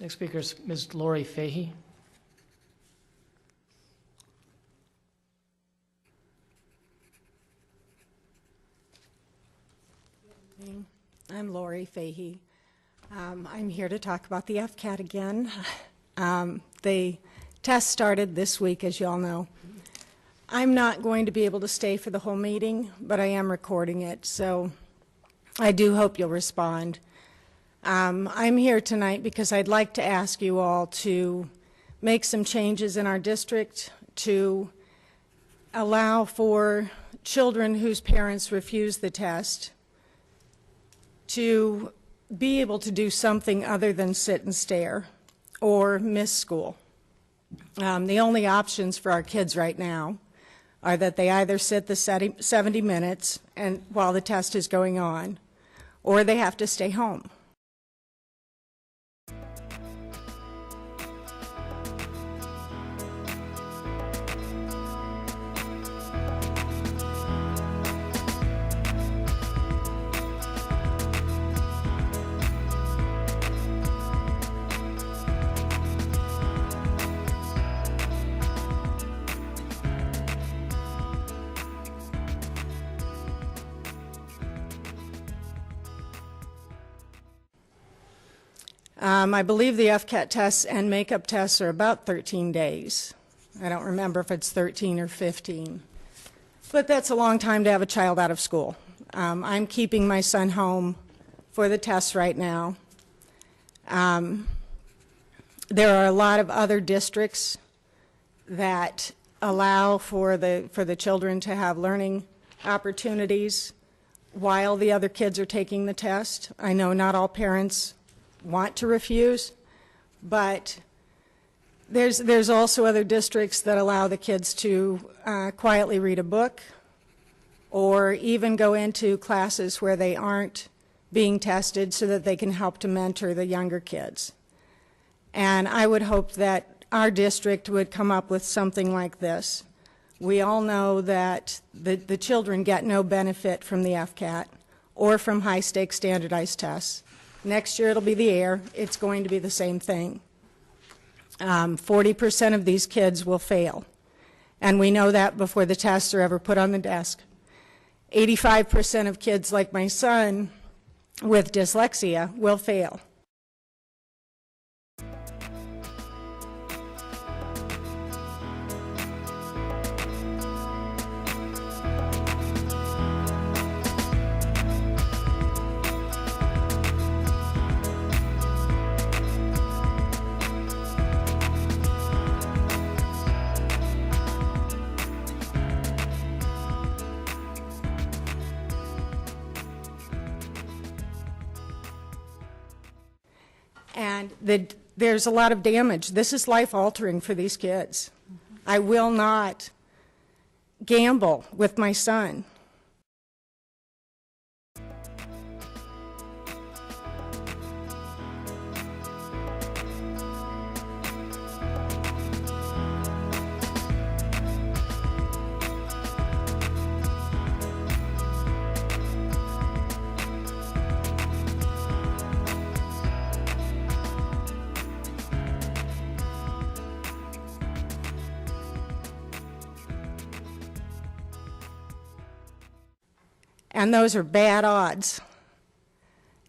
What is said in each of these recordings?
Next speaker is Ms. Lori Fayhee. I'm Lori Fayhee. I'm here to talk about the FCAT again. The test started this week, as you all know. I'm not going to be able to stay for the whole meeting, but I am recording it, so I do hope you'll respond. I'm here tonight because I'd like to ask you all to make some changes in our district to allow for children whose parents refuse the test to be able to do something other than sit and stare or miss school. The only options for our kids right now are that they either sit the 70 minutes and while the test is going on, or they have to stay home. I believe the FCAT tests and makeup tests are about 13 days. I don't remember if it's 13 or 15. But that's a long time to have a child out of school. I'm keeping my son home for the tests right now. There are a lot of other districts that allow for the children to have learning opportunities while the other kids are taking the test. I know not all parents want to refuse, but there's also other districts that allow the kids to quietly read a book or even go into classes where they aren't being tested so that they can help to mentor the younger kids. And I would hope that our district would come up with something like this. We all know that the children get no benefit from the FCAT or from high-stakes standardized tests. Next year it'll be the air. It's going to be the same thing. 40% of these kids will fail, and we know that before the tests are ever put on the desk. 85% of kids like my son with dyslexia will fail. And there's a lot of damage. This is life-altering for these kids. I will not gamble with my son. And those are bad odds,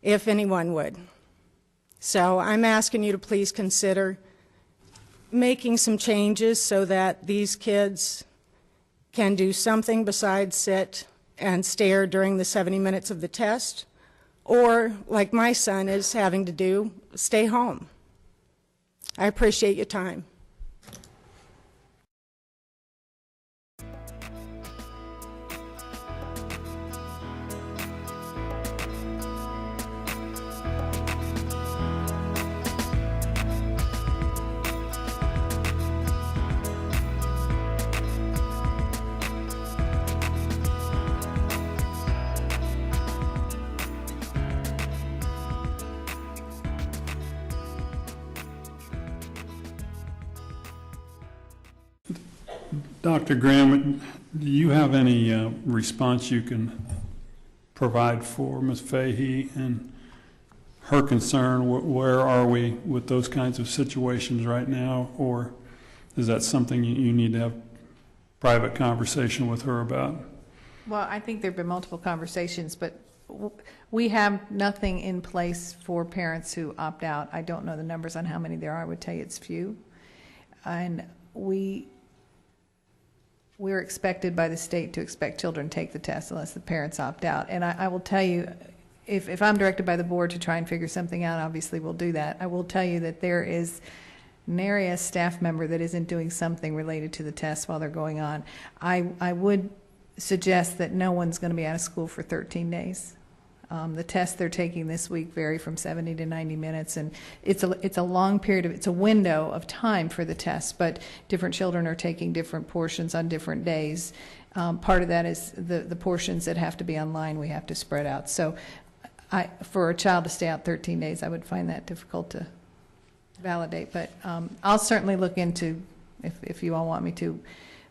if anyone would. So I'm asking you to please consider making some changes so that these kids can do something besides sit and stare during the 70 minutes of the test, or, like my son is having to do, stay home. I appreciate your time. Dr. Graham, do you have any response you can provide for Ms. Fayhee and her concern, where are we with those kinds of situations right now? Or is that something you need to have private conversation with her about? Well, I think there've been multiple conversations, but we have nothing in place for parents who opt out. I don't know the numbers on how many there are. I would tell you it's few. And we're expected by the state to expect children to take the test unless the parents opt out. And I will tell you, if I'm directed by the board to try and figure something out, obviously we'll do that. I will tell you that there is nary a staff member that isn't doing something related to the test while they're going on. I would suggest that no one's going to be out of school for 13 days. The tests they're taking this week vary from 70 to 90 minutes, and it's a long period of, it's a window of time for the test, but different children are taking different portions on different days. Part of that is the portions that have to be online, we have to spread out. So for a child to stay out 13 days, I would find that difficult to validate, but I'll certainly look into, if you all want me to,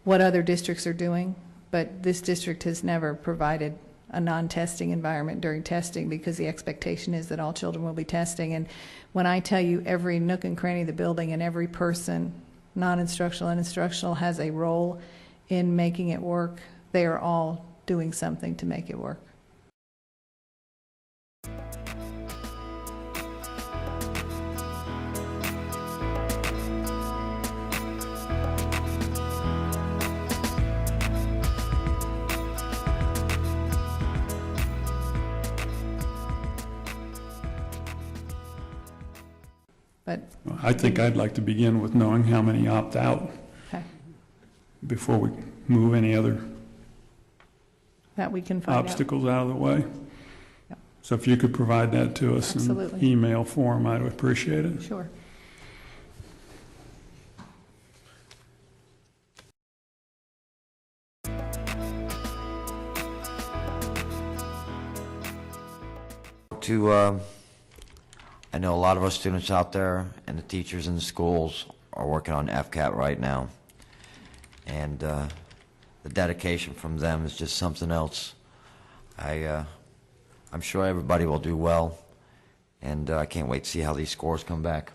what other districts are doing, but this district has never provided a non-testing environment during testing because the expectation is that all children will be testing. And when I tell you every nook and cranny of the building and every person, non-instructional and instructional, has a role in making it work, they are all doing something to make it work. But I think I'd like to begin with knowing how many opt out okay, before we move any other that we can find out. obstacles out of the way. Yep. So if you could provide that to us in Absolutely. email form, I'd appreciate it. Sure. I know a lot of our students out there and the teachers in the schools are working on FCAT right now. And the dedication from them is just something else. I'm sure everybody will do well, and I can't wait to see how these scores come back.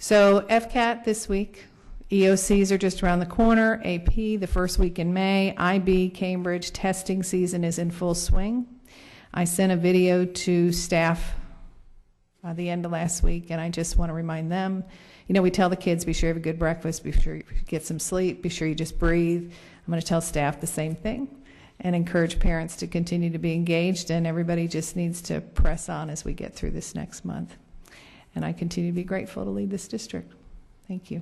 So FCAT this week, EOCs are just around the corner, AP the first week in May, IB, Cambridge, testing season is in full swing. I sent a video to staff the end of last week, and I just want to remind them, you know, we tell the kids, be sure you have a good breakfast, be sure you get some sleep, be sure you just breathe. I'm going to tell staff the same thing and encourage parents to continue to be engaged, and everybody just needs to press on as we get through this next month. And I continue to be grateful to lead this district. Thank you.